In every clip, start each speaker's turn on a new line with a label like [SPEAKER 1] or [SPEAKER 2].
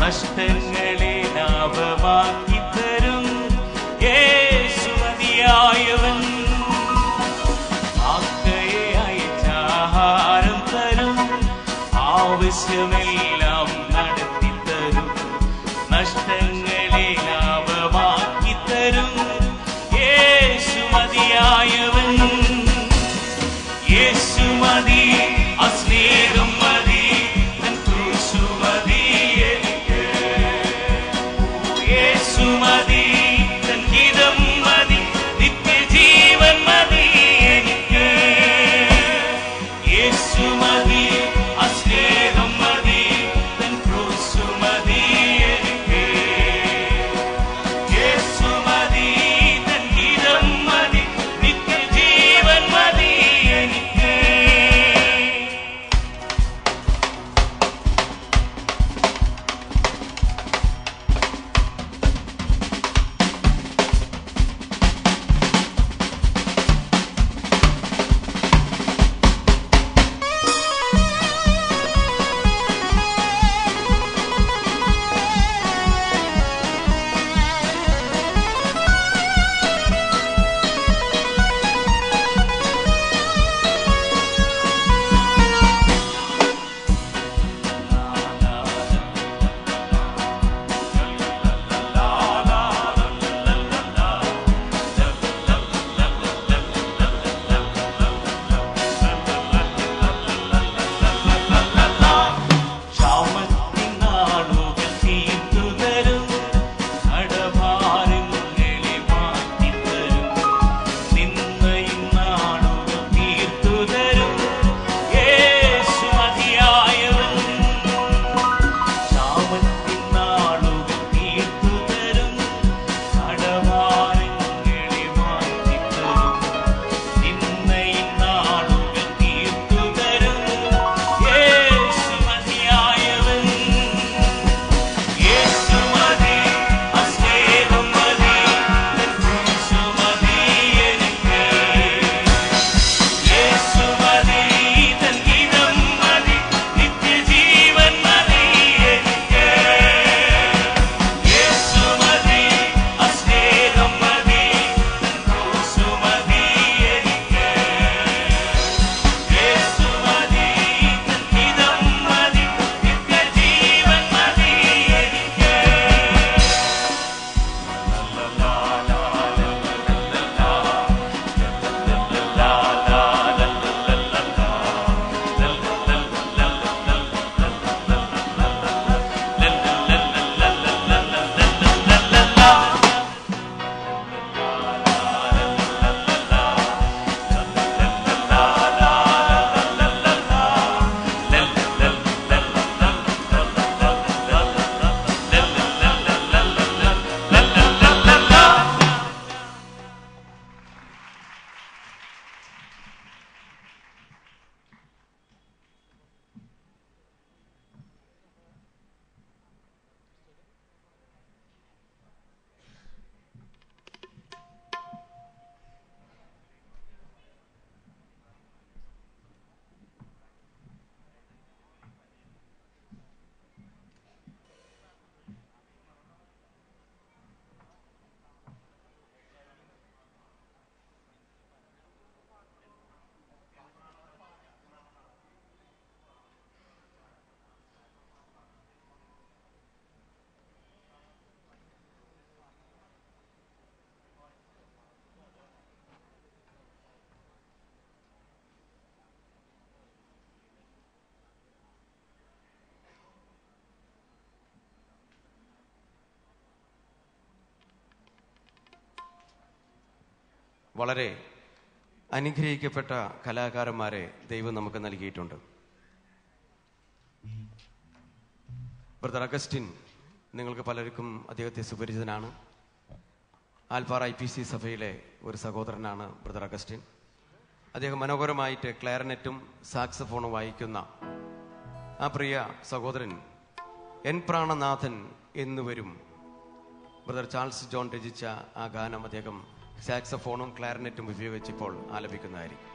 [SPEAKER 1] നഷ്ടങ്ങളെ ലാഭമാക്കി തരും യേശു മതിയായവൻ. ആക്കയെ അയച്ചാഹാരം തരും, ആവശ്യമെല്ലാം നടത്തിത്തരും, നഷ്ടങ്ങളെ ലാഭമാക്കി തരും യേശു മതിയായവൻ. യേശു മതി, അസ്നേഹം മതി, ക്രൂശു മതി എനിക്ക്. യേശു മതി, ഹിതം മതി, നിത്യജീവൻ മതി എനിക്ക്. യേശു മതി, അസ്നേഹം മതി, ക്രൂശു മതി എനിക്ക്. യേശു മതി, ഹിതം മതി, നിത്യജീവൻ മതി എനിക്ക്.
[SPEAKER 2] വളരെ അനുഗ്രഹിക്കപ്പെട്ട കലാകാരന്മാരെ ദൈവം നമുക്ക് നൽകിയിട്ടുണ്ട്. ബ്രദർ അഗസ്റ്റിൻ, നിങ്ങൾക്ക് പലർക്കും അദ്ദേഹത്തെ സുപരിചിതനാണ്. ആൽഫാർ IPC സഭയിലെ ഒരു സഹോദരനാണ് ബ്രദർ അഗസ്റ്റിൻ. അദ്ദേഹം മനോഹരമായിട്ട് ക്ലാരനെറ്റും സാക്സഫോണും വായിക്കുന്ന ആ പ്രിയ സഹോദരൻ എൻ പ്രാണനാഥൻ എന്നുവരും ബ്രദർ ചാൾസ് ജോൺ രചിച്ച ആ ഗാനം അദ്ദേഹം സാക്സഫോണും ക്ലാരനെറ്റും ഉപയോഗിച്ചിപ്പോൾ ആലപിക്കുന്നതായിരിക്കും.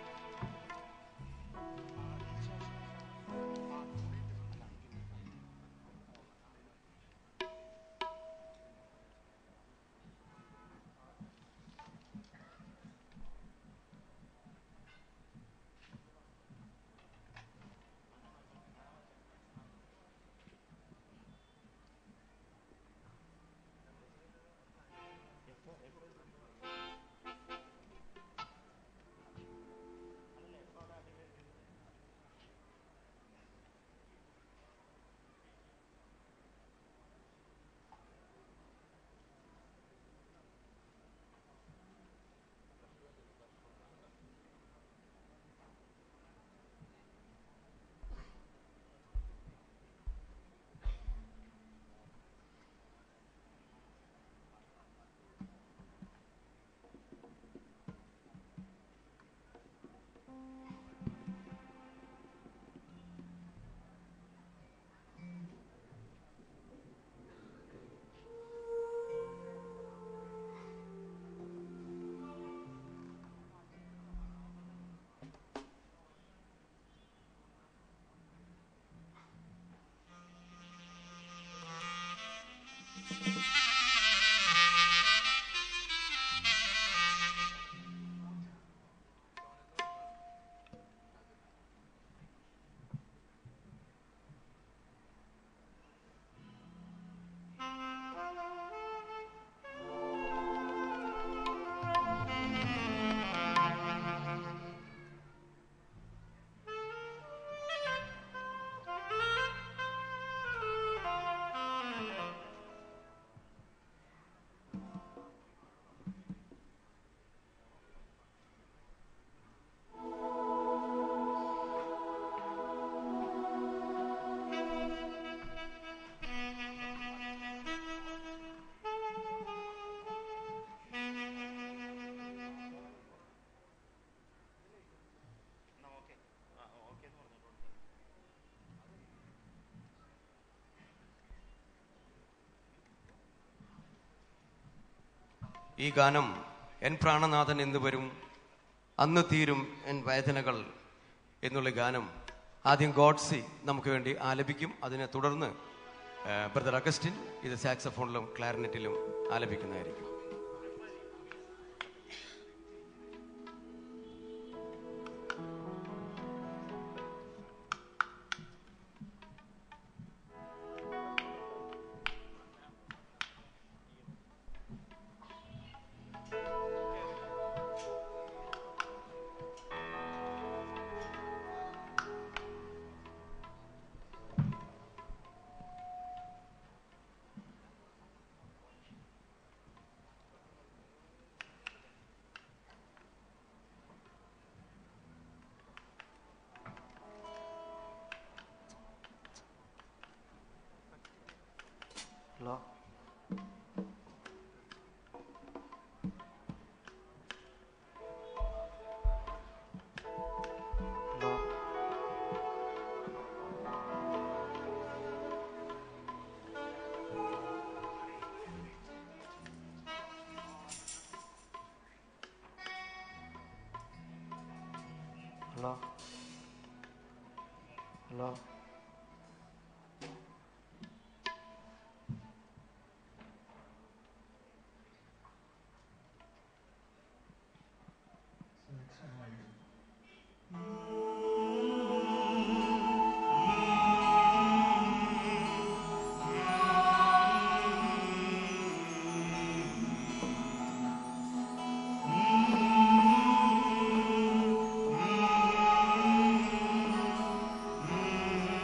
[SPEAKER 2] ഈ ഗാനം എൻ പ്രാണനാഥൻ എന്ന് വരും, അന്ന് തീരും എൻ വേദനകൾ എന്നുള്ള ഗാനം ആദ്യം ഗോഡ്സി നമുക്ക് വേണ്ടി ആലപിക്കും. അതിനെ തുടർന്ന് ബ്രദർ അഗസ്റ്റിൻ ഇത് സാക്സഫോണിലും ക്ലാരിനെറ്റിലും ആലപിക്കുന്നതായിരിക്കും.
[SPEAKER 3] La. La. La.
[SPEAKER 1] Mm-hmm.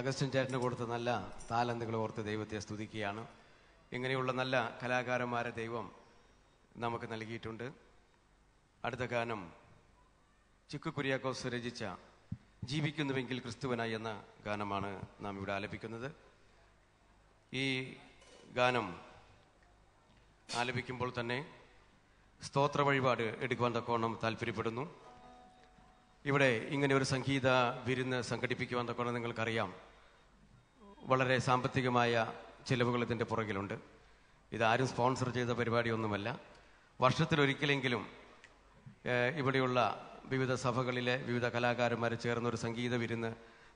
[SPEAKER 2] Augustine ചേട്ടന് കൊടുത്ത നല്ല താലന്തുകൾ ഓർത്ത് ദൈവത്തെ സ്തുതിക്കുകയാണ്. ഇങ്ങനെയുള്ള നല്ല കലാകാരന്മാരെ ദൈവം നമുക്ക് നൽകിയിട്ടുണ്ട്. അടുത്ത ഗാനം ചിക്കു കുര്യാക്കോസ് രചിച്ച ജീവിക്കുന്നുവെങ്കിൽ ക്രിസ്തുവനായി എന്ന ഗാനമാണ് നാം ഇവിടെ ആലപിക്കുന്നത്. ഈ ഗാനം ആലപിക്കുമ്പോൾ തന്നെ സ്തോത്ര വഴിപാട് എടുക്കുവാൻ തക്കോണം താല്പര്യപ്പെടുന്നു. ഇവിടെ ഇങ്ങനെ ഒരു സംഗീത വിരുന്ന് സംഘടിപ്പിക്കുവാൻ തക്കോണം നിങ്ങൾക്കറിയാം, വളരെ സാമ്പത്തികമായ ചിലവുകൾ ഇതിൻ്റെ പുറകിലുണ്ട്. ഇതാരും സ്പോൺസർ ചെയ്ത പരിപാടിയൊന്നുമല്ല. വർഷത്തിലൊരിക്കലെങ്കിലും ഇവിടെയുള്ള വിവിധ സഭകളിലെ വിവിധ കലാകാരന്മാർ ചേർന്നൊരു സംഗീത വിരുന്ന്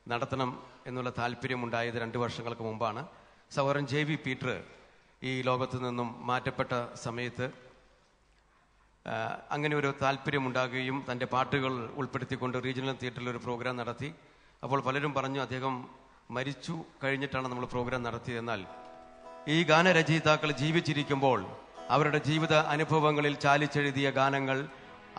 [SPEAKER 2] നടത്തണം എന്നുള്ള താല്പര്യമുണ്ടായത് 2 വർഷങ്ങൾക്ക് മുമ്പാണ്. സഹോദരൻ JV പീറ്റർ ഈ ലോകത്തു നിന്നും മാറ്റപ്പെട്ട സമയത്ത് അങ്ങനെ ഒരു താല്പര്യമുണ്ടാകുകയും തൻ്റെ പാട്ടുകൾ ഉൾപ്പെടുത്തിക്കൊണ്ട് റീജിയണൽ തിയേറ്ററിൽ ഒരു പ്രോഗ്രാം നടത്തി. അപ്പോൾ പലരും പറഞ്ഞു അദ്ദേഹം മരിച്ചു കഴിഞ്ഞിട്ടാണ് നമ്മൾ പ്രോഗ്രാം നടത്തിയതെന്നാൽ ഈ ഗാനരചയിതാക്കൾ ജീവിച്ചിരിക്കുമ്പോൾ അവരുടെ ജീവിത അനുഭവങ്ങളിൽ ചാലിച്ചെഴുതിയ ഗാനങ്ങൾ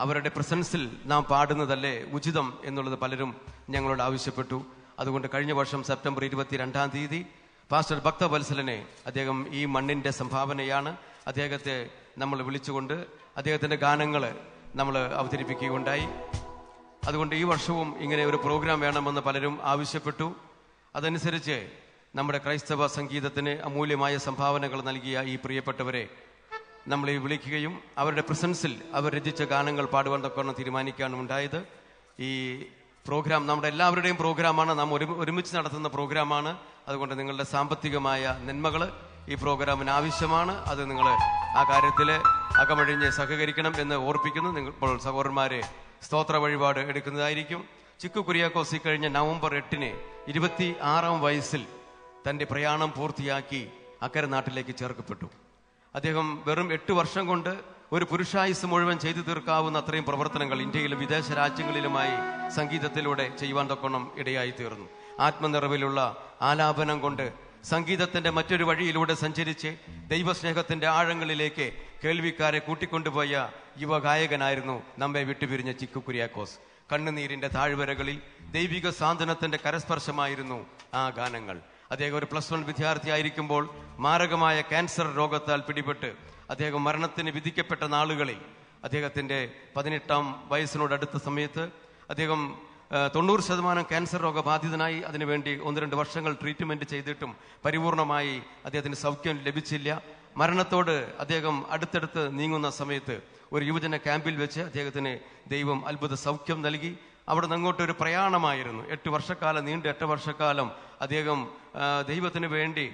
[SPEAKER 2] അവരുടെ പ്രസൻസിൽ നാം പാടുന്നതല്ലേ ഉചിതം എന്നുള്ളത് പലരും ഞങ്ങളോട് ആവശ്യപ്പെട്ടു. അതുകൊണ്ട് കഴിഞ്ഞ വർഷം സെപ്റ്റംബർ 22-ാം തീയതി പാസ്റ്റർ ഭക്തവത്സലനെ, അദ്ദേഹം ഈ മണ്ണിന്റെ സംഭാവനയാണ്, അദ്ദേഹത്തെ നമ്മൾ വിളിച്ചുകൊണ്ട് അദ്ദേഹത്തിന്റെ ഗാനങ്ങൾ നമ്മൾ അവതരിപ്പിക്കുകയുണ്ടായി. അതുകൊണ്ട് ഈ വർഷവും ഇങ്ങനെ ഒരു പ്രോഗ്രാം വേണമെന്ന് പലരും ആവശ്യപ്പെട്ടു. അതനുസരിച്ച് നമ്മുടെ ക്രൈസ്തവ സംഗീതത്തിന് അമൂല്യമായ സംഭാവനകൾ നൽകിയ ഈ പ്രിയപ്പെട്ടവരെ നമ്മളെ വിളിക്കുകയും അവരുടെ പ്രസൻസിൽ അവർ രചിച്ച ഗാനങ്ങൾ പാടുവാൻ തക്കവണ്ണം തീരുമാനിക്കുകയാണ് ഉണ്ടായത്. ഈ പ്രോഗ്രാം നമ്മുടെ എല്ലാവരുടെയും പ്രോഗ്രാമാണ്, നാം ഒരുമിച്ച് നടത്തുന്ന പ്രോഗ്രാമാണ്. അതുകൊണ്ട് നിങ്ങളുടെ സാമ്പത്തികമായ നന്മകൾ ഈ പ്രോഗ്രാമിന് ആവശ്യമാണ്. അത് നിങ്ങൾ ആ കാര്യത്തിൽ അകമഴിഞ്ഞ് സഹകരിക്കണം എന്ന് ഓർപ്പിക്കുന്നു. ഇപ്പോൾ സഹോദരന്മാരെ സ്തോത്ര വഴിപാട് എടുക്കുന്നതായിരിക്കും. ചിക്കു കുര്യാക്കോസ് കഴിഞ്ഞ നവംബർ 8-ന് 26-ാം വയസ്സിൽ തന്റെ പ്രയാണം പൂർത്തിയാക്കി അക്കരെ നാട്ടിലേക്ക് ചേർക്കപ്പെട്ടു. അദ്ദേഹം വെറും 8 വർഷം കൊണ്ട് ഒരു പുരുഷായുസ് മുഴുവൻ ചെയ്തു തീർക്കാവുന്ന അത്രയും പ്രവർത്തനങ്ങൾ ഇന്ത്യയിലും വിദേശ രാജ്യങ്ങളിലുമായി സംഗീതത്തിലൂടെ ചെയ്യുവാൻ തക്കോണം ഇടയായി തീർന്നു. ആത്മനിറവിലുള്ള ആലാപനം കൊണ്ട് സംഗീതത്തിന്റെ മറ്റൊരു വഴിയിലൂടെ സഞ്ചരിച്ച് ദൈവസ്നേഹത്തിന്റെ ആഴങ്ങളിലേക്ക് കേൾവിക്കാരെ കൂട്ടിക്കൊണ്ടുപോയ യുവഗായകനായിരുന്നു നമ്മെ വിട്ടുപിരിഞ്ഞ ചിക്കു കുര്യാക്കോസ്. കണ്ണുനീരിന്റെ താഴ്വരകളിൽ ദൈവിക സാന്ത്വനത്തിന്റെ കരസ്പർശമായിരുന്നു ആ ഗാനങ്ങൾ. അദ്ദേഹം ഒരു +1 വിദ്യാർത്ഥിയായിരിക്കുമ്പോൾ മാരകമായ ക്യാൻസർ രോഗത്താൽ പിടിപെട്ട് അദ്ദേഹം മരണത്തിന് വിധിക്കപ്പെട്ട നാളുകളിൽ അദ്ദേഹത്തിന്റെ 18-ാം വയസ്സിനോടടുത്ത സമയത്ത് അദ്ദേഹം 90% ക്യാൻസർ രോഗബാധിതനായി. അതിനുവേണ്ടി 1-2 വർഷങ്ങൾ ട്രീറ്റ്മെന്റ് ചെയ്തിട്ടും പരിപൂർണമായി അദ്ദേഹത്തിന് സൗഖ്യം ലഭിച്ചില്ല. മരണത്തോട് അദ്ദേഹം അടുത്തടുത്ത് നീങ്ങുന്ന സമയത്ത് ഒരു യുവജന ക്യാമ്പിൽ വെച്ച് അദ്ദേഹത്തിന് ദൈവം അത്ഭുത സൗഖ്യം നൽകി. അവിടെ നിന്ന് അങ്ങോട്ടൊരു പ്രയാണമായിരുന്നു. 8 വർഷക്കാലം അദ്ദേഹം ദൈവത്തിന് വേണ്ടി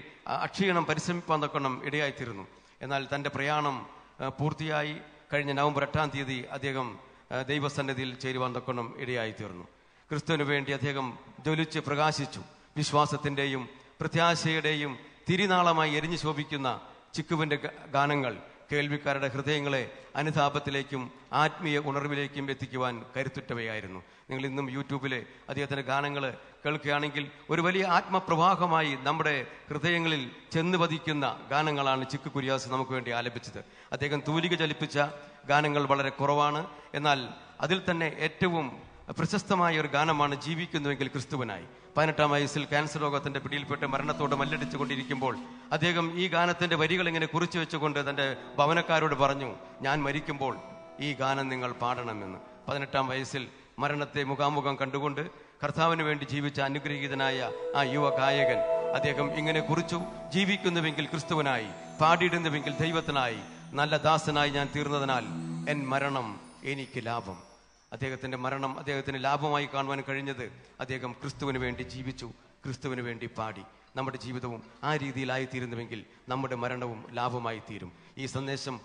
[SPEAKER 2] അക്ഷീണം പരിശ്രമിപ്പാൻ തക്കണം ഇടയായിത്തീരുന്നു. എന്നാൽ തന്റെ പ്രയാണം പൂർത്തിയായി കഴിഞ്ഞ നവംബർ 8-ാം തീയതി അദ്ദേഹം ദൈവസന്നിധിയിൽ ചേരുവാൻ തക്കണം ഇടയായിത്തീർന്നു. ക്രിസ്തുവിന് വേണ്ടി അദ്ദേഹം ജ്വലിച്ച് പ്രകാശിച്ചു. വിശ്വാസത്തിന്റെയും പ്രത്യാശയുടെയും തിരിനാളമായി എരിഞ്ഞു ശോഭിക്കുന്ന ചിക്കുവിന്റെ ഗാനങ്ങൾ കേൾവിക്കാരുടെ ഹൃദയങ്ങളെ അനുതാപത്തിലേക്കും ആത്മീയ ഉണർവിലേക്കും എത്തിക്കുവാൻ കരുത്തുറ്റവയായിരുന്നു. നിങ്ങൾ ഇന്നും യൂട്യൂബിലെ അദ്ദേഹത്തിന്റെ ഗാനങ്ങൾ കേൾക്കുകയാണെങ്കിൽ ഒരു വലിയ ആത്മപ്രവാഹമായി നമ്മുടെ ഹൃദയങ്ങളിൽ ചെന്ന് പതിക്കുന്ന ഗാനങ്ങളാണ് ചിക്കു കുര്യാസ് നമുക്ക് വേണ്ടി ആലപിച്ചത്. അദ്ദേഹം തൂലിക ചലിപ്പിച്ച ഗാനങ്ങൾ വളരെ കുറവാണ്. എന്നാൽ അതിൽ തന്നെ ഏറ്റവും പ്രശസ്തമായ ഒരു ഗാനമാണ് ജീവിക്കുന്നുവെങ്കിൽ ക്രിസ്തുവനായി. 18-ാം വയസ്സിൽ ക്യാൻസർ രോഗത്തിന്റെ പിടിയിൽപ്പെട്ട് മരണത്തോട് മല്ലടിച്ചു കൊണ്ടിരിക്കുമ്പോൾ അദ്ദേഹം ഈ ഗാനത്തിന്റെ വരികൾ ഇങ്ങനെ കുറിച്ചു വെച്ചുകൊണ്ട് തന്റെ ഭവനക്കാരോട് പറഞ്ഞു, ഞാൻ മരിക്കുമ്പോൾ ഈ ഗാനം നിങ്ങൾ പാടണമെന്ന്. 18-ാം വയസ്സിൽ മരണത്തെ മുഖാമുഖം കണ്ടുകൊണ്ട് കർത്താവിന് വേണ്ടി ജീവിച്ച അനുഗ്രഹീതനായ ആ യുവ ഗായകൻ അദ്ദേഹം ഇങ്ങനെ കുറിച്ചു, ജീവിക്കുന്നുവെങ്കിൽ ക്രിസ്തുവനായി, പാടിയിടുന്നുവെങ്കിൽ ദൈവത്തിനായി, നല്ല ദാസനായി ഞാൻ തീർന്നതിനാൽ എൻ മരണം എനിക്ക് ലാഭം. അദ്ദേഹത്തിന്റെ മരണം അദ്ദേഹത്തിന് ലാഭമായി കാണുവാൻ കഴിഞ്ഞത് അദ്ദേഹം ക്രിസ്തുവിന് വേണ്ടി ജീവിച്ചു, ക്രിസ്തുവിന് വേണ്ടി പാടി. നമ്മുടെ ജീവിതവും ആ രീതിയിലായിത്തീരുന്നുവെങ്കിൽ നമ്മുടെ മരണവും ലാഭമായി തീരും. ഈ സന്ദേശം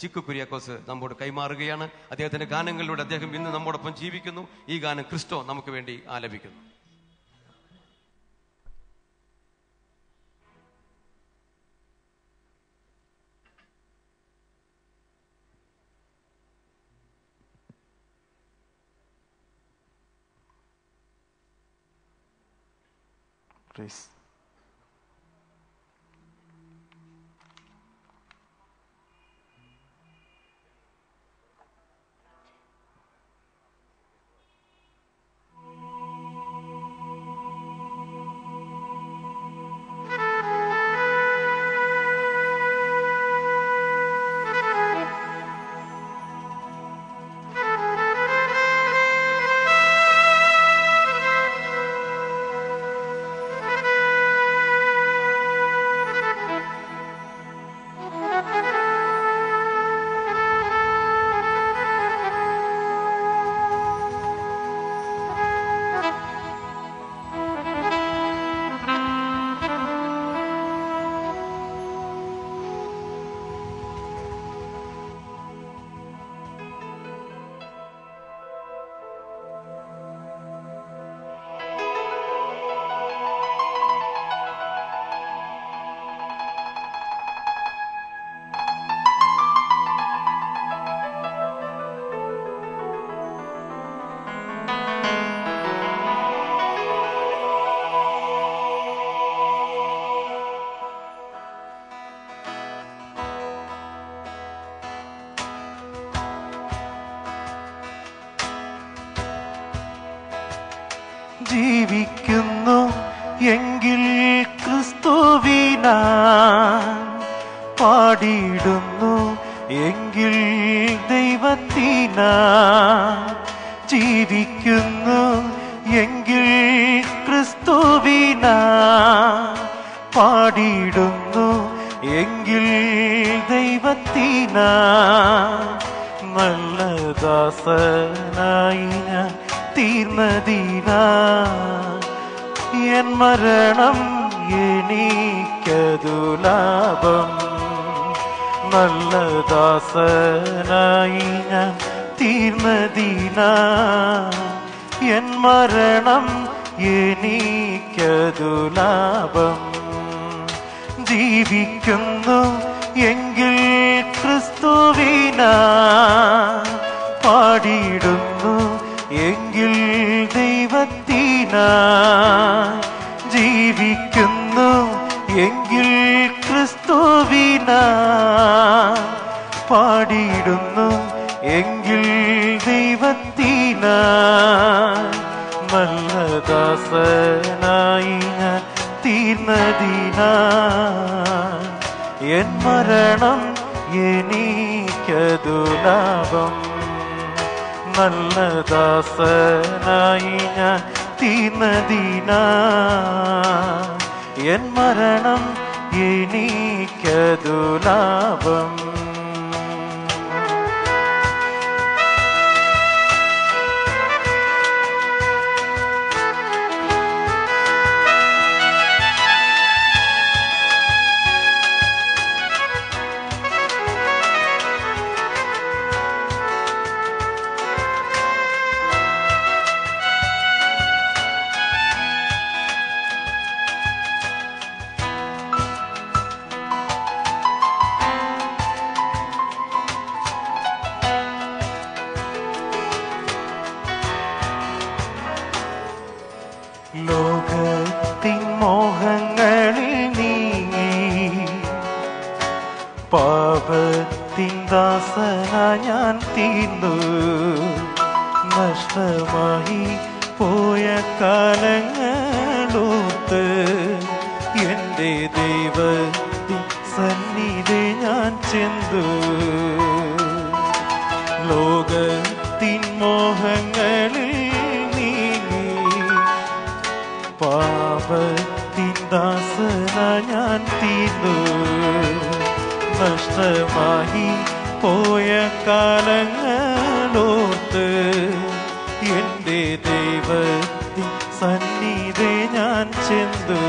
[SPEAKER 2] ചിക്കു കുര്യാക്കോസ് നമ്മോട് കൈമാറുകയാണ്. അദ്ദേഹത്തിന്റെ ഗാനങ്ങളിലൂടെ അദ്ദേഹം ഇന്ന് നമ്മോടൊപ്പം ജീവിക്കുന്നു. ഈ ഗാനം ക്രിസ്റ്റോ നമുക്ക് വേണ്ടി ആലപിക്കുന്നു.
[SPEAKER 3] Please. ജീവിക്കുന്നു എങ്കിൽ ക്രിസ്തുവിനായി, പാടിയിടുന്നു എങ്കിൽ ദൈവത്തിനായി. ജീവിക്കുന്നു എങ്കിൽ ക്രിസ്തുവിനായി, പാടിയിടുന്നു എങ്കിൽ ദൈവത്തിനായി. നല്ല ദാസനായി ഞാൻ തീർന്നതിനായി, എൻ മരണം എനിക്കതു ലാഭം. നല്ല ദാസനായി ഞാൻ തീർന്നതിനായി, എൻ മരണം എനിക്കതു ലാഭം. ജീവിക്കുന്നു എങ്കിൽ ക്രിസ്തുവിനായി, പാടിയിടുന്നു എങ്കിൽ ദൈവത്തിനായി. ജീവിക്കുന്നു എങ്കിൽ ക്രിസ്തുവിനായി, പാടിയിടുന്നു എങ്കിൽ ദൈവത്തിനായി. നല്ല ദാസനായി ഞാൻ തീർന്നതിനായി, എൻ മരണം എനിക്കതു ലാഭം. നല്ല ദാസനായി ഞാൻ തീർന്നതിനായി, എൻ മരണം എനിക്കതു ലാഭം. ലോകത്തിൻ മോഹങ്ങളിൽ നീങ്ങി, പാപത്തിൻ ദാസനാ ഞാൻ തീർന്നു. നഷ്ടമായി പോയ കാലങ്ങളോർത്ത് എൻ്റെ ദൈവത്തിൻ സന്നിധി ഞാൻ ചെന്നു. ലോകത്തിൻ മോഹങ്ങളിൽ നീങ്ങി, പാപത്തിൻ ദാസനാ ഞാൻ തീർന്നു. നഷ്ടമായി പോയ കാലങ്ങളോർത്ത് എൻ്റെ ദൈവത്തിൻ സന്നിധി ഞാൻ ചെന്നു.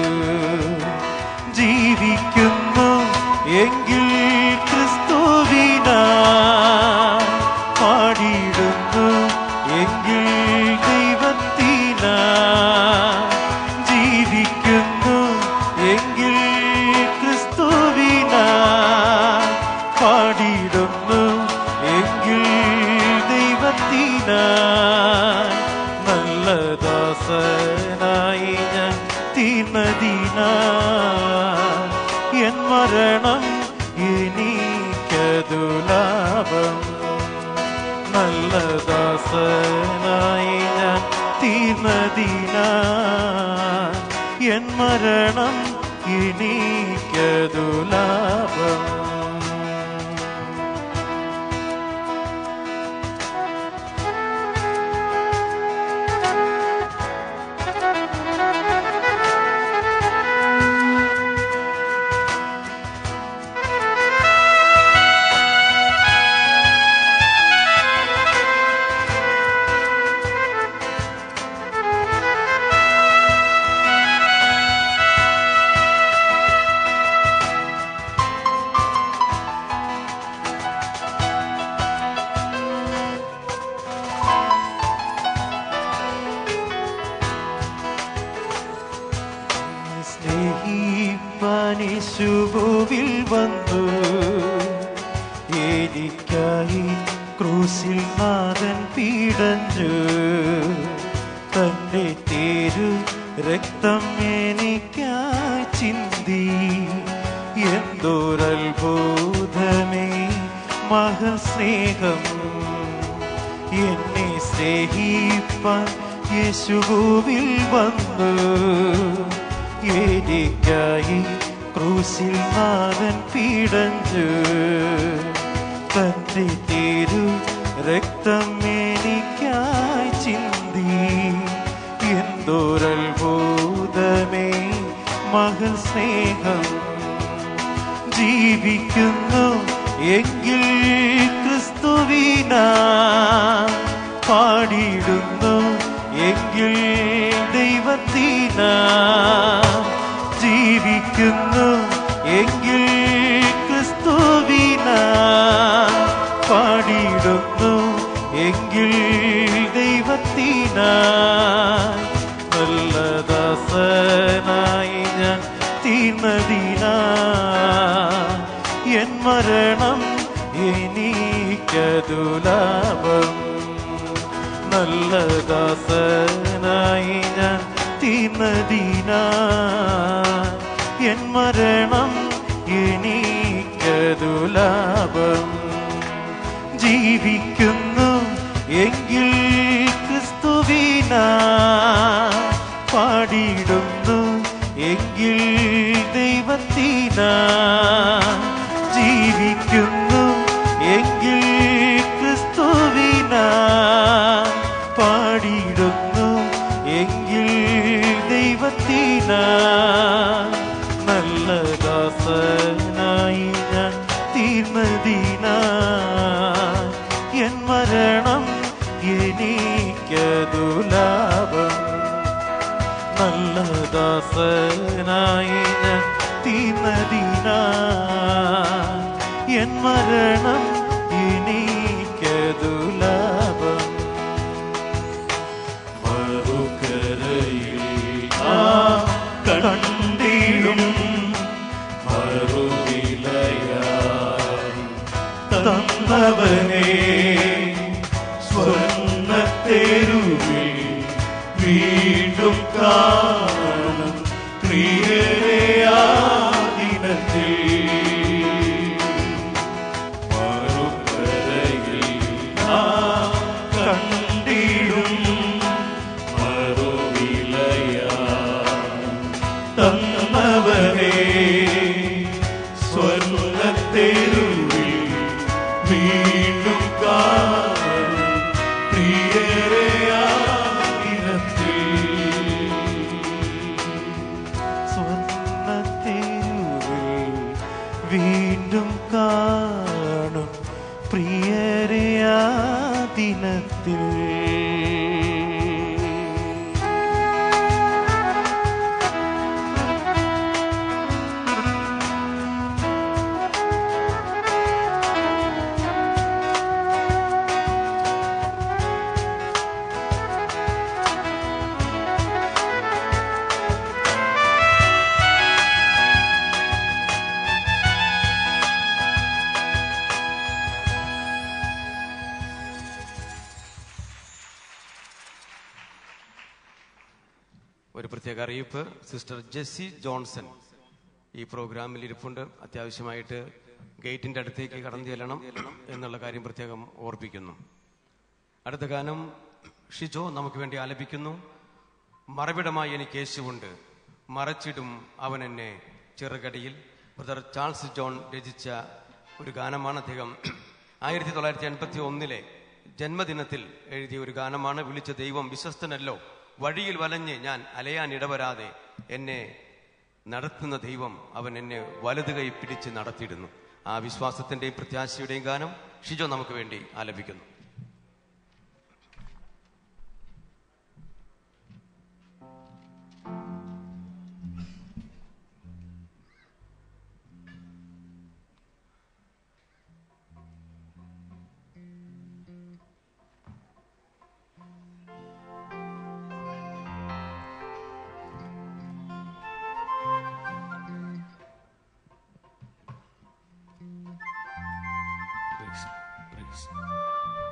[SPEAKER 3] ജീവിക്കുന്നു എങ്കിൽ ക്രിസ്തുവിനായി, പാടിയിടുന്നു എങ്കിൽ ദൈവത്തിനായി. ജീവിക്കുന്നു എങ്കിൽ ക്രിസ്തുവിനായി, പാടിയിടുന്നു എങ്കിൽ ദൈവത്തിനായി. നല്ല ദാസനായി ഞാൻ തീർന്നതിനായി, എൻ മരണം എനിക്കതു ലാഭം. നല്ല ദാസനായി ഞാൻ തീർന്നതിനായി, എൻ മരണം എനിക്കതു ലാഭം. യേശുവിൽ വന്നു എനിക്കായി ക്രൂശിൽ നാഥൻ പീഡഞ്ഞു. തന്റെ തിരു രക്തം എനിക്കായി ചിന്തി. എന്തൊരത്ഭുതമേ മഹൽ സ്നേഹം, എന്നെ സ്നേഹിപ്പാൻ യേശുഭൂവിൽ വന്നു എനിക്കായി ക്രൂശിൽ നാഥൻ പീഡഞ്ഞു തന്റെ തിരു രക്തം എനിക്കായി ചിന്തി എന്തോരത്ഭുതമേ മകൾ സ്നേഹം ജീവിക്കുന്നു എങ്കിൽ ക്രിസ്തുവിനാ പാടിയിടുന്നു എങ്കിൽ ദൈവത്തിനാ ജീവിക്കുന്നു എങ്കിൽ ക്രിസ്തുവിനാ പാടിയിടുന്നു എങ്കിൽ ദൈവത്തിനാ നല്ല ദാസനായി ഞാൻ തീർന്നതിനാ എൻ മരണം എനിക്കതു ലാഭം നല്ല ദാസനായി ഞാൻ തീർന്നതിനാ എൻ മരണം എനിക്കതു ലാഭം ജീവിക്കുന്നു എങ്കിൽ ക്രിസ്തുവിനാ പാടിയിടുന്നു എങ്കിൽ ദൈവത്തിനാ ജീവിക്കുന്നു എങ്കിൽ ക്രിസ്തുവിനാ പാടിയിടുന്നു എങ്കിൽ ദൈവത്തിനാ നല്ല ദാസനായി ഞാൻ തീർന്നതിനാ എൻ മരണം എനിക്കതു ലാഭം നല്ല ദാസനായി ഞാൻ തീർന്നതിനാ എൻ മരണം എനിക്കതു ലാഭം മറുകരയിൽ കണ്ടിടും മറുവിലയായി തന്നവനേ സ്വർണ്ണത്തെരുവിൽ വീണ്ടും കാണും പ്രിയരെ ആ ദിനത്തിൽ മറുകരയിൽ കണ്ടിടും മറുവിലയായി തന്നവനേ സ്വർണ്ണത്തെരുവിൽ വീണ്ടും കാണും പ്രിയരെ ആ ദിനത്തിൽ സ്വർണ്ണത്തെരുവിൽ വീണ്ടും കാണും പ്രിയരെ ആ ദിനത്തിൽ
[SPEAKER 2] ഒരു പ്രത്യേക അറിയിപ്പ്. സിസ്റ്റർ ജെസ്സി ജോൺസൺ ഈ പ്രോഗ്രാമിൽ ഇരിപ്പുണ്ട്. അത്യാവശ്യമായിട്ട് ഗേറ്റിന്റെ അടുത്തേക്ക് കടന്നു ചെല്ലണം എന്നുള്ള കാര്യം പ്രത്യേകം ഓർപ്പിക്കുന്നു. അടുത്ത ഗാനം ഷിജോ നമുക്ക് വേണ്ടി ആലപിക്കുന്നു. മറവിടമായി എനിക്ക് യേശുവുണ്ട്, മറച്ചിടും അവൻ എന്നെ ചെറുകടിയിൽ. ബ്രദർ ചാൾസ് ജോൺ രചിച്ച ഒരു ഗാനമാണ്. അദ്ദേഹം 1981 ജന്മദിനത്തിൽ എഴുതിയ ഒരു ഗാനമാണ്. വിളിച്ച ദൈവം വിശ്വസ്തനല്ലോ, വഴിയിൽ വലഞ്ഞ് ഞാൻ അലയാൻ ഇടവരാതെ എന്നെ നടത്തുന്ന ദൈവം, അവൻ എന്നെ വലതു കൈ പിടിച്ച് നടത്തിയിടുന്നു. ആ വിശ്വാസത്തിന്റെയും പ്രത്യാശയുടെയും ഗാനം ഷിജോ നമുക്ക് വേണ്ടി ആലപിക്കുന്നു.
[SPEAKER 1] Praise.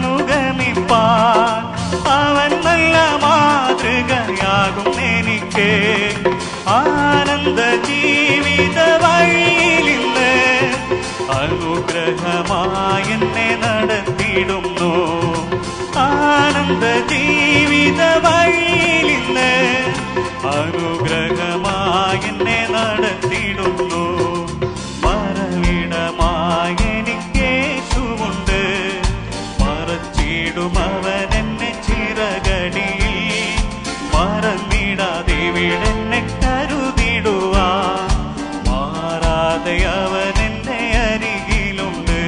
[SPEAKER 3] അനുഗമിപ്പാൻ അവൻ നല്ല മാതൃകയാകും എനിക്ക്. ആനന്ദ ജീവിത വഴിയിലിന്ന് അനുഗ്രഹമായി എന്നെ നടത്തിയിടുന്നു. ആനന്ദ ജീവിത വഴിയിലിന്ന് അനുഗ്രഹമായി എന്നെ നടത്തിയിടുന്നു. മറവിടമായി എനിക്ക് യേശുവുണ്ട്, മറച്ചിടും അവൻ എന്നെ ചിറകടിയിൽ. മറന്നിടാതെ ഇവിടെന്നെ കരുതിടുവാൻ മാറാതെ അവൻ എന്റെ അരികിലുണ്ട്.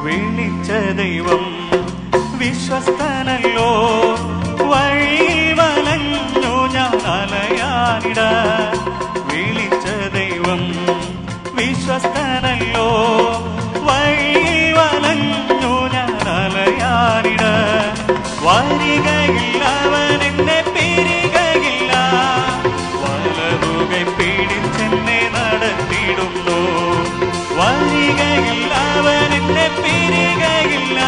[SPEAKER 3] വിളിച്ച ദൈവം വിശ്വസ്തനല്ലോ, വഴി വലഞ്ഞു ഞാൻ അലയാനിട. വിളിച്ച ദൈവം വിശ്വസ്തനല്ലോ, വഴി വലഞ്ഞു ഞാൻ അലയാനിട. വരികയില്ല അവൻ എന്നെ പിരികയില്ല, വലതുകൈ പിടിച്ചെന്നെ നടത്തിയിടുന്നു. വരികയില്ല അവൻ എന്നെ പിരികയില്ല,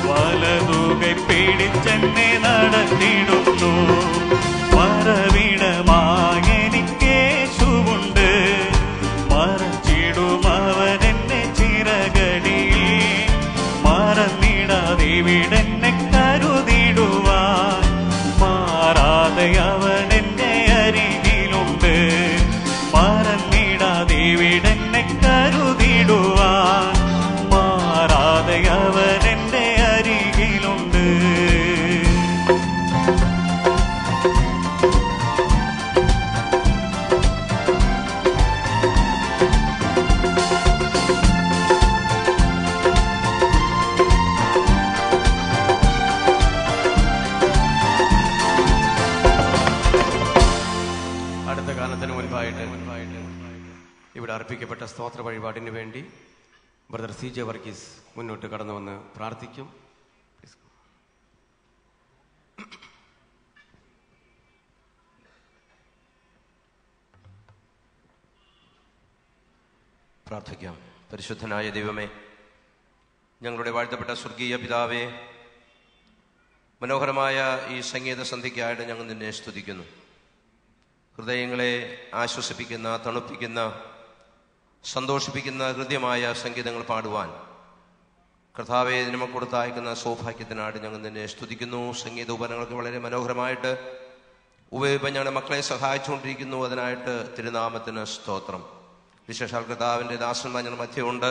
[SPEAKER 3] വലതുകൈ പിടിച്ചെന്നെ നടത്തിയിടുന്നു. മറവിടമായി എനിക്ക് യേശുവുണ്ട്, മറച്ചിടും അവൻ എന്നെ ചിറകടിയിൽ. മറന്നിടാതെ ഇവിടെന്നെ കരുതിടുവാൻ മാറാതെ അവൻ എന്റെ അരികിലുണ്ട്. മറന്നിടാതെ ഇവിടെന്നെ കരുതിടുവാൻ മാറാതെ അവൻ എന്റെ അരികിലുണ്ട്.
[SPEAKER 2] അടുത്ത കാലത്തിന് മുൻപായിട്ട് ഇവിടെ അർപ്പിക്കപ്പെട്ട സ്തോത്ര വഴിപാടിന് വേണ്ടി ബ്രദർ CJ വർഗീസ് മുന്നോട്ട് കടന്നു വന്ന് പ്രാർത്ഥിക്കും.
[SPEAKER 4] പ്രാർത്ഥിക്കാം. പരിശുദ്ധനായ ദൈവമേ, ഞങ്ങളുടെ വാഴ്ത്തപ്പെട്ട സ്വർഗീയ പിതാവേ, മനോഹരമായ ഈ സംഗീത സന്ധ്യയ്ക്കായിട്ട് ഞങ്ങൾ നിന്നെ സ്തുതിക്കുന്നു. ഹൃദയങ്ങളെ ആശ്വസിപ്പിക്കുന്ന, തണുപ്പിക്കുന്ന, സന്തോഷിപ്പിക്കുന്ന ഹൃദ്യമായ സംഗീതങ്ങൾ പാടുവാൻ കർത്താവെ നമുക്ക് കൊടുത്തയക്കുന്ന സൗഭാഗ്യത്തിനായിട്ട് ഞങ്ങൾ നിന്നെ സ്തുതിക്കുന്നു. സംഗീത ഉപകരണങ്ങൾക്ക് വളരെ മനോഹരമായിട്ട് ഉപയോഗിക്കാൻ ഞങ്ങളുടെ മക്കളെ സഹായിച്ചുകൊണ്ടിരിക്കുന്നു. അതിനായിട്ട് തിരുനാമത്തിന് സ്തോത്രം. വിശേഷാൽ കർത്താവിൻ്റെ ദാസന്മാർ ഞങ്ങളുടെ മധ്യമുണ്ട്.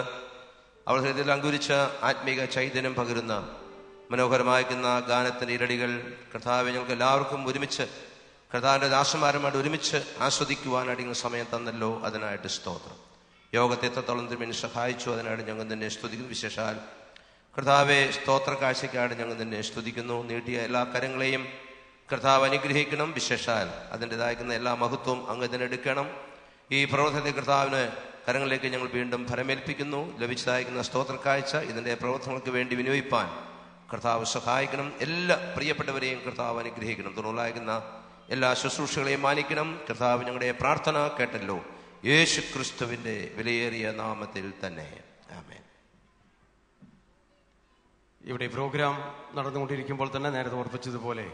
[SPEAKER 4] അവർ ഹൃദയത്തിൽ അങ്കുരിച്ച ആത്മീക ചൈതന്യം പകരുന്ന മനോഹരമായിരിക്കുന്ന ഗാനത്തിൻ്റെ ഇരടികൾ കർത്താവെ ഞങ്ങൾക്ക് എല്ലാവർക്കും ഒരുമിച്ച് കർത്താവിൻ്റെ ദാസന്മാരുമായിട്ട് ഒരുമിച്ച് ആസ്വദിക്കുവാനായിട്ട് നിങ്ങൾ സമയം തന്നല്ലോ, അതിനായിട്ട് സ്തോത്രം. യോഗത്തെ എത്രത്തോളം തിരുമേനി സഹായിച്ചു, അതിനായിട്ട് ഞങ്ങൾ തന്നെ സ്തുതിക്കുന്നു. വിശേഷാൽ കർത്താവെ സ്തോത്ര കാഴ്ചയ്ക്കായിട്ട് ഞങ്ങൾ തന്നെ സ്തുതിക്കുന്നു. നീട്ടിയ എല്ലാ കരങ്ങളെയും കർത്താവ് അനുഗ്രഹിക്കണം. വിശേഷാൽ അതിൻ്റെതായിരിക്കുന്ന എല്ലാ മഹത്വവും അങ്ങ് ഇതിനെടുക്കണം. ഈ പ്രവർത്തനത്തെ കർത്താവിന് കരങ്ങളിലേക്ക് ഞങ്ങൾ വീണ്ടും ഫലമേൽപ്പിക്കുന്നു. ലഭിച്ചതായിരിക്കുന്ന സ്തോത്ര കാഴ്ച ഇതിൻ്റെ പ്രവർത്തനങ്ങൾക്ക് വേണ്ടി വിനിയോഗിപ്പാൻ കർത്താവ് സഹായിക്കണം. എല്ലാ പ്രിയപ്പെട്ടവരെയും കർത്താവ് അനുഗ്രഹിക്കണം. തുടർന്നായിരിക്കുന്ന എല്ലാ ശുശ്രൂഷകളെയും മാനിക്കണം. കർത്താവ് ഞങ്ങളുടെ പ്രാർത്ഥന കേട്ടല്ലോ, യേശു ക്രിസ്തുവിൻ്റെ വിലയേറിയ നാമത്തിൽ തന്നെ, ആമേൻ.
[SPEAKER 2] ഇവിടെ പ്രോഗ്രാം നടന്നുകൊണ്ടിരിക്കുമ്പോൾ തന്നെ നേരത്തെ ഓർപ്പിച്ചതുപോലെ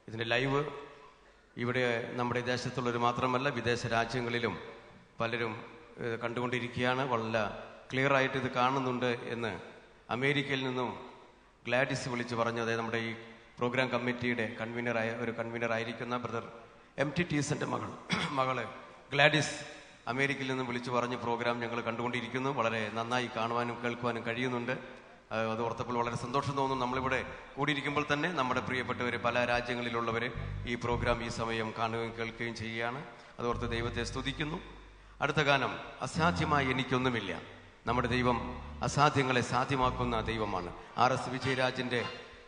[SPEAKER 2] ഇതിൻ്റെ ലൈവ് ഇവിടെ നമ്മുടെ ദേശത്തുള്ളവർ മാത്രമല്ല, വിദേശ രാജ്യങ്ങളിലും പലരും കണ്ടുകൊണ്ടിരിക്കുകയാണ്. വളരെ ക്ലിയർ ആയിട്ട് ഇത് കാണുന്നുണ്ട് എന്ന് അമേരിക്കയിൽ നിന്നും ഗ്ലാഡിസ് വിളിച്ച് പറഞ്ഞു. അതായത് നമ്മുടെ ഈ പ്രോഗ്രാം കമ്മിറ്റിയുടെ കൺവീനറായിരിക്കുന്ന ബ്രദർ MT ടീസൻ്റെ മകള് ഗ്ലാഡിസ് അമേരിക്കയിൽ നിന്നും വിളിച്ചു പറഞ്ഞ് പ്രോഗ്രാം ഞങ്ങൾ കണ്ടുകൊണ്ടിരിക്കുന്നു. വളരെ നന്നായി കാണുവാനും കേൾക്കുവാനും കഴിയുന്നുണ്ട്. അത് ഓർത്തപ്പോൾ വളരെ സന്തോഷം തോന്നുന്നു. നമ്മളിവിടെ കൂടിയിരിക്കുമ്പോൾ തന്നെ നമ്മുടെ പ്രിയപ്പെട്ടവർ പല രാജ്യങ്ങളിലുള്ളവർ ഈ പ്രോഗ്രാം ഈ സമയം കാണുകയും കേൾക്കുകയും ചെയ്യുകയാണ്. അതോർത്ത് ദൈവത്തെ സ്തുതിക്കുന്നു. അടുത്ത ഗാനം അസാധ്യമായി എനിക്കൊന്നുമില്ല. നമ്മുടെ ദൈവം അസാധ്യങ്ങളെ സാധ്യമാക്കുന്ന ദൈവമാണ്. RS വിജയരാജിൻ്റെ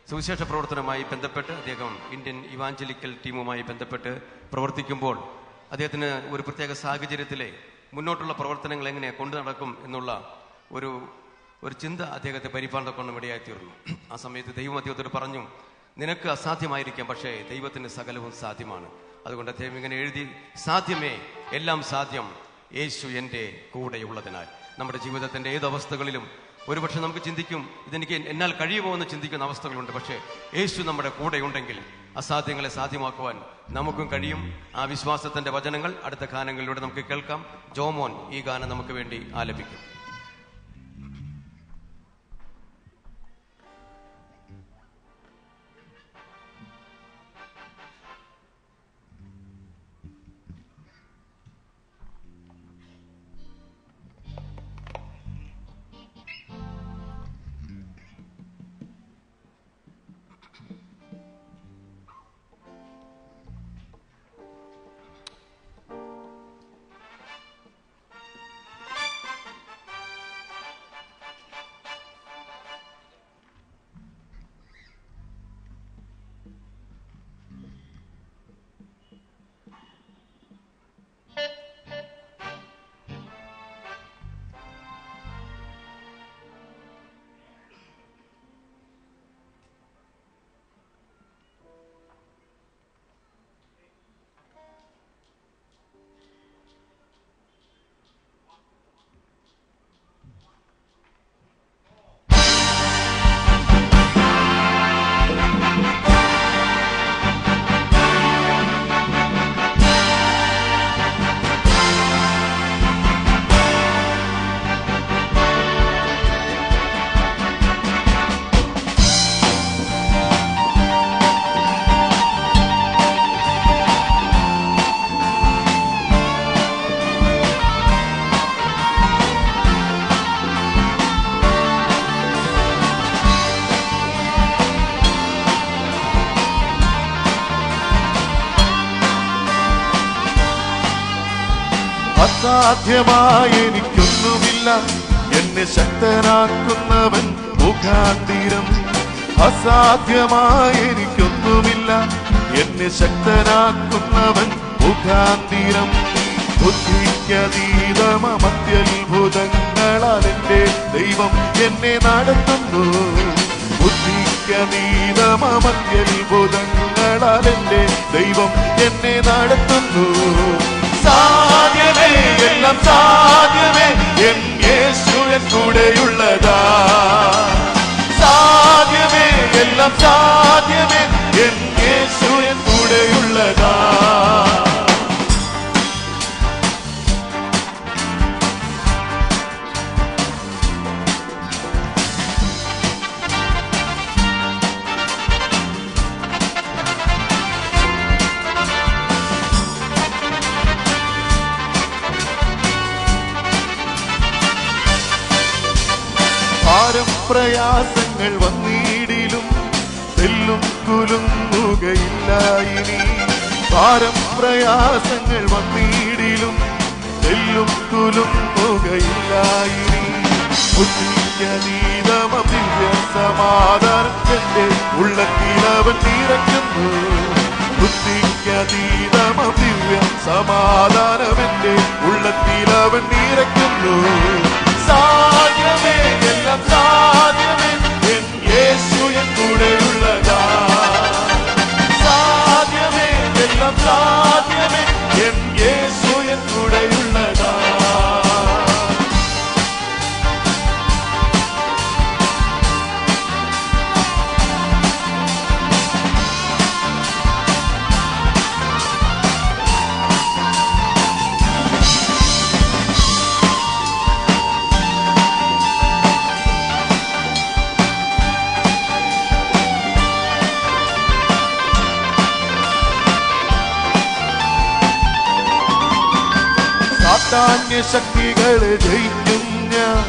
[SPEAKER 2] സുവിശേഷ പ്രവർത്തനവുമായി ബന്ധപ്പെട്ട് അദ്ദേഹം ഇന്ത്യൻ ഇവാഞ്ചലിക്കൽ ടീമുമായി ബന്ധപ്പെട്ട് പ്രവർത്തിക്കുമ്പോൾ അദ്ദേഹത്തിന് ഒരു പ്രത്യേക സാഹചര്യത്തിലെ മുന്നോട്ടുള്ള പ്രവർത്തനങ്ങൾ എങ്ങനെ കൊണ്ടു നടക്കും എന്നുള്ള ഒരു ചിന്ത അദ്ദേഹത്തെ പരിപാലനം ഇടയായിത്തീർന്നു. ആ സമയത്ത് ദൈവം അദ്ദേഹത്തോട് പറഞ്ഞു, നിനക്ക് അസാധ്യമായിരിക്കാം, പക്ഷേ ദൈവത്തിന് സകലവും സാധ്യമാണ്. അതുകൊണ്ട് അദ്ദേഹം ഇങ്ങനെ എഴുതി, സാധ്യമേ എല്ലാം സാധ്യം, യേശു എൻ്റെ കൂടെയുള്ളതിനാൽ. നമ്മുടെ ജീവിതത്തിൻ്റെ ഏത് അവസ്ഥകളിലും ഒരുപക്ഷെ നമുക്ക് ചിന്തിക്കും, ഇതെനിക്ക് എന്നാൽ കഴിയുമോ എന്ന് ചിന്തിക്കുന്ന അവസ്ഥകളുണ്ട്. പക്ഷേ യേശു നമ്മുടെ കൂടെയുണ്ടെങ്കിൽ അസാധ്യങ്ങളെ സാധ്യമാക്കുവാൻ നമുക്കും കഴിയും. ആ വിശ്വാസത്തിന്റെ വചനങ്ങൾ അടുത്ത ഗാനങ്ങളിലൂടെ നമുക്ക് കേൾക്കാം. ജോമോൻ ഈ ഗാനം നമുക്ക് വേണ്ടി ആലപിക്കും.
[SPEAKER 5] അസാധ്യമായി എനിക്കൊന്നുമില്ല, എന്നെ ശക്തനാക്കുന്നവൻ മുഖാന്തിരം. അസാധ്യമായി എനിക്കൊന്നുമില്ല, എന്നെ ശക്തനാക്കുന്നവൻ മുഖാന്തിരം. ബുദ്ധിക്കതീതമത്യത്ഭുതങ്ങളാൽ എന്റെ ദൈവം എന്നെ നടത്തുന്നു. ബുദ്ധിക്കതീതമത്യത്ഭുതങ്ങളാൽ എന്റെ ദൈവം എന്നെ നടത്തുന്നു. സാധ്യമേ എല്ലാം സാധ്യമേ, എൻ യേശു എൻ കൂടെയുള്ളതാ. സാധ്യമേ എല്ലാം സാധ്യമേ, എൻ യേശു എൻ കൂടെയുള്ളതാ. പ്രയാസങ്ങൾ വന്നിടിലും തെല്ലും കുലുങ്ങുകയില്ല ഇനി. ഭാരം പ്രയാസങ്ങൾ വന്നിടിലും തെല്ലും കുലുങ്ങുകയില്ല ഇനി. ബുദ്ധിക്കതീതമം ദിവ്യ സമാധാനം എന്റെ ഉള്ളത്തിലവൻ നിറയ്ക്കുന്നു. ബുദ്ധിക്കതീതമം ദിവ്യ സമാധാനം എന്റെ ഉള്ളത്തിലവൻ നിറയ്ക്കുന്നു. സാധ്യമേ എല്ലാം സാധ്യമേ, എൻ യേശു എൻ കൂടെയുള്ളതാ. സാധ്യമേ എല്ലാം സാധ്യമേ, എൻ യേശു എൻ കൂടെയുള്ളതാ. സാത്താന്യ ശക്തികളെ ജയിക്കും ഞാൻ,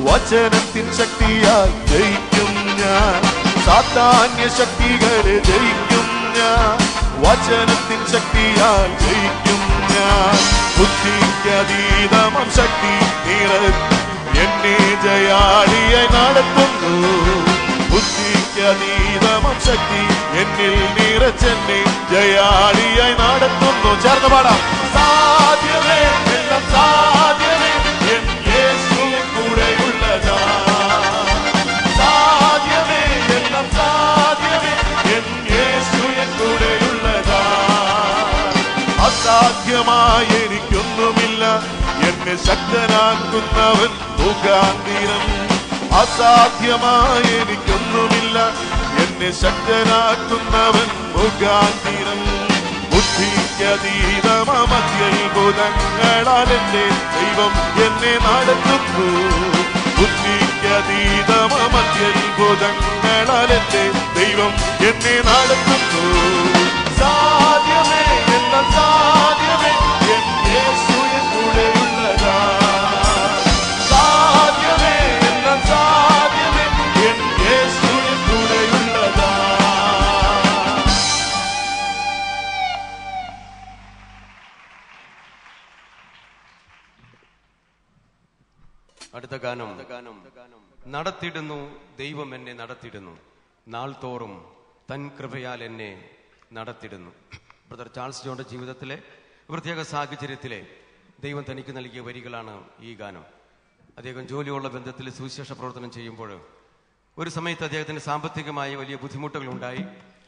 [SPEAKER 5] വചനത്തിൻ ശക്തിയാൽ ജയിക്കും ഞാൻ. സാത്താന്യ ശക്തികളെ ജയിക്കും ഞാൻ, വചനത്തിൻ ശക്തിയാൽ ജയിക്കും ഞാൻ. ബുദ്ധിക്കതീതമം ശക്തി നിറ എന്നെ ജയാളിയായി നടത്തുന്നു. ബുദ്ധി ബുദ്ധിക്കതീതമം ശക്തി എന്നിൽ നിറച്ചെന്നെ ജയാളിയായി നടത്തുന്നു. ചേർന്ന് പാടാം. സാധ്യമേ, എല്ലാം സാധ്യമേ, എൻ യേശുവിൻ കൂടെയുള്ളതാ. സാധ്യമേ, എല്ലാം സാധ്യമേ, എൻ യേശുവിൻ കൂടെയുള്ളതാ. അസാധ്യമായ എനിക്കൊന്നുമില്ല, എന്നെ ശക്തനാക്കുന്നവൻ മുഖാന്തരം. അസാധ്യമായ എനിക്കൊന്നുമില്ല, എന്നെ ശക്തനാക്കുന്നവൻ മുഖാന്തരം. ബുദ്ധിക്കതീതമത്യത്ഭുതങ്ങളാൽ എന്റെ ദൈവം എന്നെ നടത്തുന്നു. ബുദ്ധിക്കതീതമത്യത്ഭുതങ്ങളാൽ എന്റെ ദൈവം എന്നെ നടത്തുന്നു. സാധ്യമേ, എല്ലാം സാധ്യമേ, എൻ യേശുവിൻ കൂടെയുള്ളതാ. സാധ്യമേ, എല്ലാം സാധ്യമേ, എൻ യേശുവിൻ കൂടെയുള്ളതാ.
[SPEAKER 2] അടുത്ത ഗാനം നടത്തിയിടുന്നു ദൈവം എന്നെ നടത്തിയിടുന്നു, നാൾ തോറും തൻ കൃപയാൽ എന്നെ നടത്തിയിടുന്നു. ബ്രദർ ചാൾസ് ജോണിന്റെ ജീവിതത്തിലെ പ്രത്യേക സാഹചര്യത്തിലെ ദൈവം തനിക്ക് നൽകിയ വരികളാണ് ഈ ഗാനം. അദ്ദേഹം ജോലിയുള്ള ബന്ധത്തിൽ സുവിശേഷ പ്രവർത്തനം ചെയ്യുമ്പോൾ ഒരു സമയത്ത് അദ്ദേഹത്തിന് സാമ്പത്തികമായ വലിയ ബുദ്ധിമുട്ടുകൾ ഉണ്ടായി.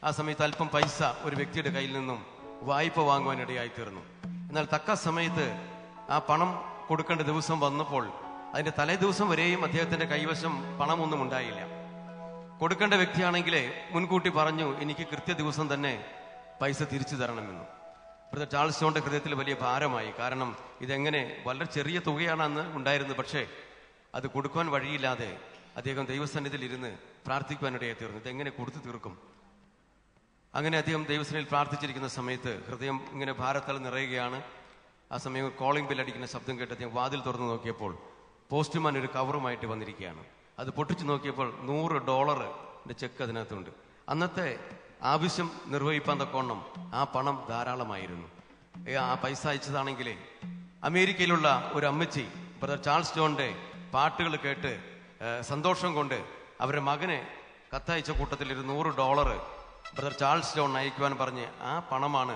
[SPEAKER 2] ആ സമയത്ത് അല്പം പൈസ ഒരു വ്യക്തിയുടെ കയ്യിൽ നിന്നും വായ്പ വാങ്ങുവാനിടയായി തീർന്നു. എന്നാൽ തക്ക സമയത്ത് ആ പണം കൊടുക്കേണ്ട ദിവസം വന്നപ്പോൾ അതിന്റെ തലേ ദിവസം വരെയും അദ്ദേഹത്തിന്റെ കൈവശം പണമൊന്നും ഉണ്ടായില്ല. കൊടുക്കേണ്ട വ്യക്തിയാണെങ്കിലേ മുൻകൂട്ടി പറഞ്ഞു, എനിക്ക് കൃത്യ ദിവസം തന്നെ പൈസ തിരിച്ചു തരണമെന്ന്. ബ്രദർ ചാൾസ് ജോണിന്റെ ഹൃദയത്തിൽ വലിയ ഭാരമായി. കാരണം ഇതെങ്ങനെ, വളരെ ചെറിയ തുകയാണ് അന്ന് ഉണ്ടായിരുന്നത്, പക്ഷേ അത് കൊടുക്കുവാൻ വഴിയില്ലാതെ അദ്ദേഹം ദൈവസന്നിധിയിൽ ഇരുന്ന് പ്രാർത്ഥിക്കുവാനിടയായി തീർന്നു. ഇതെങ്ങനെ കൊടുത്തു തീർക്കും? അങ്ങനെ അദ്ദേഹം ദൈവസന്നിധിയിൽ പ്രാർത്ഥിച്ചിരിക്കുന്ന സമയത്ത് ഹൃദയം ഇങ്ങനെ ഭാരത്താൽ നിറയുകയാണ്. ആ സമയം കോളിംഗ് ബെൽ അടിക്കുന്ന ശബ്ദം കേട്ട് അദ്ദേഹം വാതിൽ തുറന്നു നോക്കിയപ്പോൾ പോസ്റ്റ്മാൻ ഒരു കവറുമായിട്ട് വന്നിരിക്കുകയാണ്. അത് പൊട്ടിച്ചു നോക്കിയപ്പോൾ $100 ചെക്ക് അതിനകത്തുണ്ട്. അന്നത്തെ ആവശ്യം നിർവഹിപ്പാൻ തക്കോണം ആ പണം ധാരാളമായിരുന്നു. ആ പൈസ അയച്ചതാണെങ്കിലേ അമേരിക്കയിലുള്ള ഒരു അമ്മച്ചി ബ്രദർ ചാൾസ് ജോണിന്റെ പാട്ടുകൾ കേട്ട് സന്തോഷം കൊണ്ട് അവരുടെ മകനെ കത്തയച്ച കൂട്ടത്തിൽ ഒരു $100 ബ്രദർ ചാൾസ് ജോൺ അയക്കുവാൻ പറഞ്ഞ് ആ പണമാണ്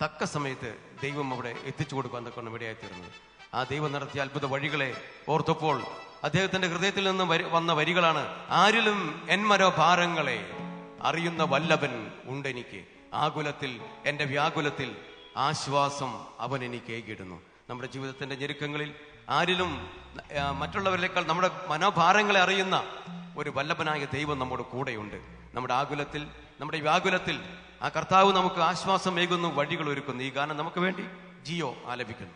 [SPEAKER 2] തക്ക സമയത്ത് ദൈവം അവിടെ എത്തിച്ചു കൊടുക്കാൻ തക്കോണം ഇവിടെയായി തീർന്നത്. ആ ദൈവം നടത്തിയ അത്ഭുത വഴികളെ ഓർത്തപ്പോൾ അദ്ദേഹത്തിന്റെ ഹൃദയത്തിൽ നിന്ന് വന്ന വരികളാണ്: ആരിലും എൻ മനോഭാരങ്ങളെ അറിയുന്ന വല്ലഭൻ ഉണ്ടെനിക്ക്, ആകുലത്തിൽ എന്റെ വ്യാകുലത്തിൽ ആശ്വാസം അവൻ എനിക്ക് ഏകിടുന്നു. നമ്മുടെ ജീവിതത്തിന്റെ ഞെരുക്കങ്ങളിൽ ആരിലും മറ്റുള്ളവരിലേക്കാൾ നമ്മുടെ മനോഭാരങ്ങളെ അറിയുന്ന ഒരു വല്ലഭനായ ദൈവം നമ്മുടെ കൂടെയുണ്ട്. നമ്മുടെ ആകുലത്തിൽ, നമ്മുടെ വ്യാകുലത്തിൽ ആ കർത്താവ് നമുക്ക് ആശ്വാസം ഏകുന്നു, വഴികൾ ഒരുക്കുന്നു. ഈ ഗാനം നമുക്ക് വേണ്ടി ജിയോ ആലപിക്കുന്നു.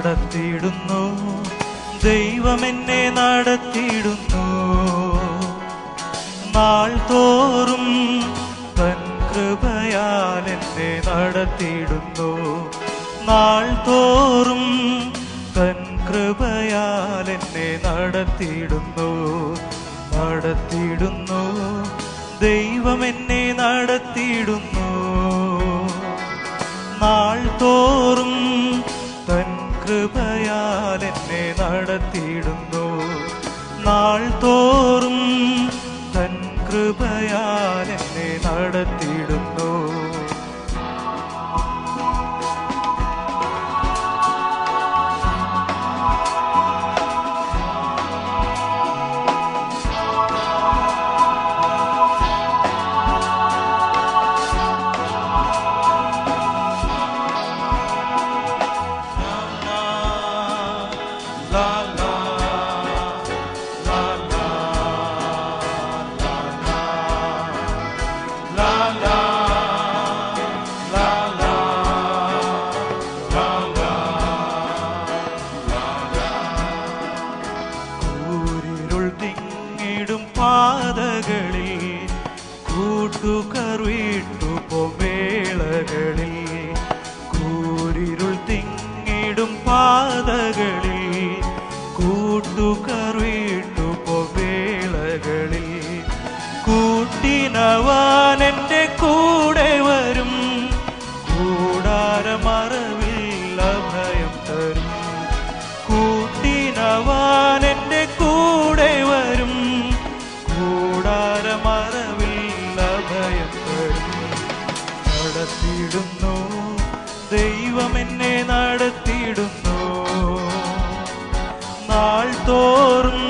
[SPEAKER 3] നടത്തിയിടുന്നു ദൈവം എന്നെ നടത്തിയിടുന്നു, നാൾ തോറും തൻ കൃപയാൽ എന്നെ നടത്തിയിടുന്നു. നാൾ തോറും തൻ കൃപയാൽ എന്നെ നടത്തിയിടുന്നു നടത്തിയിടുന്നു ദൈവം എന്നെ നടത്തിയിടുന്നു. നാൾ തോറും തൻ കൃപയാൽ എന്നെ നടത്തിയിടുന്നു. നാൾ തോറും തൻ കൃപയാൽ എന്നെ നടത്തിയിടുന്നു. കൂട്ടിനവാൻ എൻ്റെ കൂടെ വരും, കൂടാരമറവിൽ അഭയം തരും. കൂട്ടിനവാൻ എൻ്റെ കൂടെ വരും, കൂടാരമറവിൽ അഭയം തരും. നടത്തിയിടുന്നു ദൈവം എന്നെ നടത്തിയിടുന്നു. നാൾ തോറും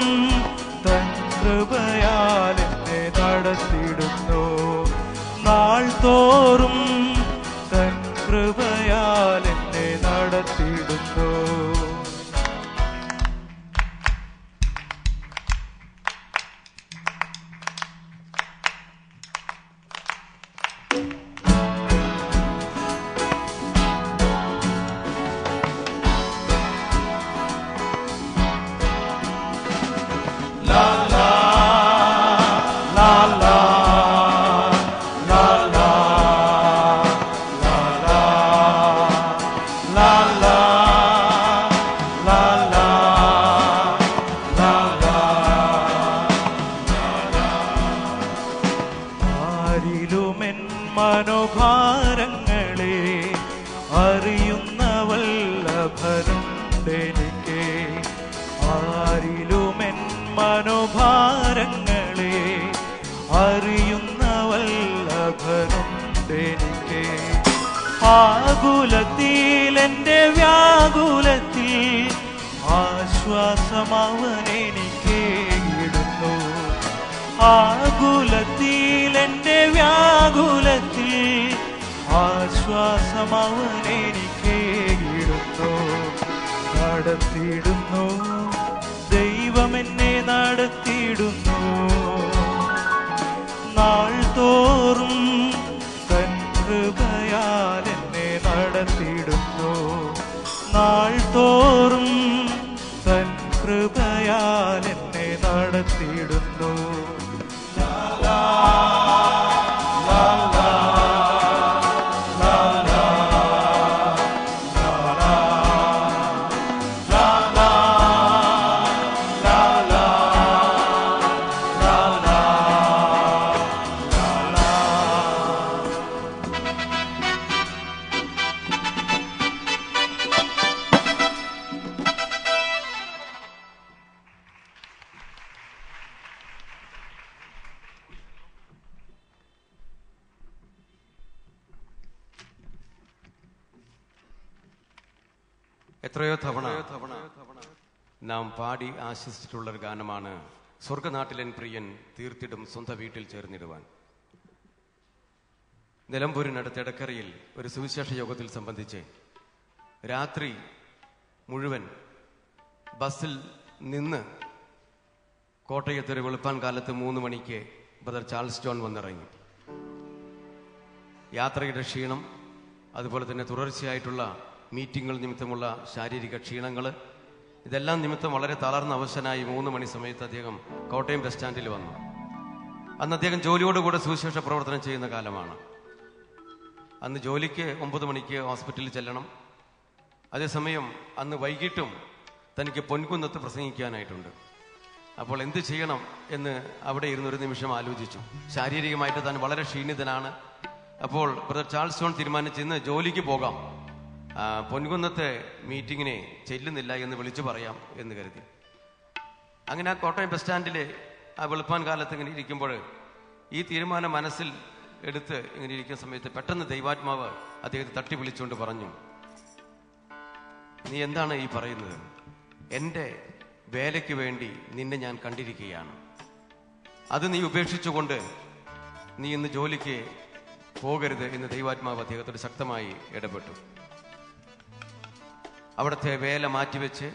[SPEAKER 3] തൻ കൃപയാൽ എന്നെ നടത്തിയിടുന്നു. നാൾ തോറും തൻ കൃപയാൽ എന്നെ നടത്തിയിടുന്നു. മനോഭാരങ്ങളെ അറിയുന്ന വല്ലഭനുണ്ടെനിക്ക്. ആരിലുമെൻ മനോഭാരങ്ങളെ അറിയുന്ന വല്ലഭനുണ്ടെനിക്ക്. ആകുലത്തിൽ എൻ്റെ വ്യാകുലത്തിൽ ആശ്വാസമവനെനിക്ക് ഇടുന്നു. ആകുലത്തിൽ എൻ്റെ വ്യാകുലത്തിൽ ആശ്വാസമവനെനിക്ക് ഇടുന്നു. നടത്തിയിടുന്നു ദൈവം എന്നെ നടത്തിയിടുന്നു. നാൾ തോറും തൻ കൃപയാൽ എന്നെ നടത്തിയിടുന്നു. നാൾ തോറും തൻ കൃപയാൽ എന്നെ നടത്തിയിടുന്നു.
[SPEAKER 2] എത്രയോ തവണ നാം പാടി ആശിച്ചിട്ടുള്ളൊരു ഗാനമാണ് സ്വർഗനാട്ടിലൻ പ്രിയൻ തീർത്തിടും സ്വന്തം വീട്ടിൽ ചേർന്നിടുവാൻ. നിലമ്പൂരിനടുത്ത് എടക്കരയിൽ ഒരു സുവിശേഷ യോഗത്തിൽ സംബന്ധിച്ച് രാത്രി മുഴുവൻ ബസ്സിൽ നിന്ന് കോട്ടയത്തൊരു വെളുപ്പാൻ കാലത്ത് 3 മണിക്ക് ബ്രദർ ചാൾസ് ജോൺ വന്നിറങ്ങി. യാത്രയുടെ ക്ഷീണം, അതുപോലെ തന്നെ തുടർച്ചയായിട്ടുള്ള മീറ്റിങ്ങുകൾ നിമിത്തമുള്ള ശാരീരിക ക്ഷീണങ്ങൾ, ഇതെല്ലാം നിമിത്തം വളരെ തളർന്ന അവശനായി 3 മണി സമയത്ത് അദ്ദേഹം കോട്ടയം ബസ് സ്റ്റാൻഡിൽ വന്നു. അന്ന് അദ്ദേഹം ജോലിയോടുകൂടെ സുവിശേഷ പ്രവർത്തനം ചെയ്യുന്ന കാലമാണ്. അന്ന് ജോലിക്ക് 9 മണിക്ക് ഹോസ്പിറ്റലിൽ ചെല്ലണം. അതേസമയം അന്ന് വൈകിട്ടും തനിക്ക് പൊൻകുന്നത്ത് പ്രസംഗിക്കാനായിട്ടുണ്ട്. അപ്പോൾ എന്ത് ചെയ്യണം എന്ന് അവിടെ ഇരുന്നൊരു നിമിഷം ആലോചിച്ചു. ശാരീരികമായിട്ട് താൻ വളരെ ക്ഷീണിതനാണ്. അപ്പോൾ ബ്രദർ ചാൾസ് ജോൺ തീരുമാനിച്ച് ഇന്ന് ജോലിക്ക് പോകാം, പൊൻകുന്നത്തെ മീറ്റിങ്ങിനെ ചെല്ലുന്നില്ല എന്ന് വിളിച്ചു പറയാം എന്ന് കരുതി. അങ്ങനെ ആ കോട്ടയം ബസ് സ്റ്റാൻഡിലെ ആ വെളുപ്പാൻ കാലത്ത് ഇങ്ങനെ ഇരിക്കുമ്പോൾ ഈ തീരുമാനം മനസ്സിൽ എടുത്ത് ഇങ്ങനെ ഇരിക്കുന്ന സമയത്ത് പെട്ടെന്ന് ദൈവാത്മാവ് അദ്ദേഹത്തെ തട്ടി വിളിച്ചുകൊണ്ട് പറഞ്ഞു, നീ എന്താണ് ഈ പറയുന്നത്? എൻ്റെ വേലയ്ക്ക് വേണ്ടി നിന്നെ ഞാൻ കണ്ടിരിക്കുകയാണ്. അത് നീ ഉപേക്ഷിച്ചുകൊണ്ട് നീ ഇന്ന് ജോലിക്ക് പോകരുത് എന്ന് ദൈവാത്മാവ് അദ്ദേഹത്തോട് ശക്തമായി ഇടപെട്ടു. അവിടുത്തെ വേല മാറ്റിവെച്ച്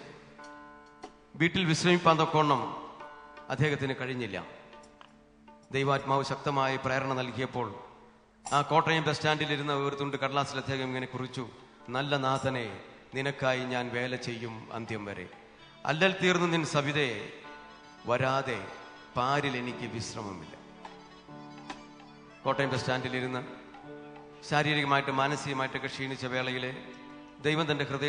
[SPEAKER 2] വീട്ടിൽ വിശ്രമിപ്പാൻ തൊക്കോണം അദ്ദേഹത്തിന് കഴിഞ്ഞില്ല. ദൈവാത്മാവ് ശക്തമായി പ്രേരണ നൽകിയപ്പോൾ ആ കോട്ടയം ബസ് സ്റ്റാൻഡിലിരുന്ന ഒരു തുണ്ട് കടലാസിൽ അദ്ദേഹം ഇങ്ങനെ കുറിച്ചു, നല്ല നാഥനെ, നിനക്കായി ഞാൻ വേല ചെയ്യും അന്ത്യം വരെ. അല്ലൽ തീർന്നു നിൻ സവിതയെ, വരാതെ പാരിൽ എനിക്ക് വിശ്രമമില്ല. കോട്ടയം ബസ് സ്റ്റാൻഡിലിരുന്ന് ശാരീരികമായിട്ട് മാനസികമായിട്ടൊക്കെ ക്ഷീണിച്ച വേളയിലെ ദൈവം തന്റെ ഹൃദയം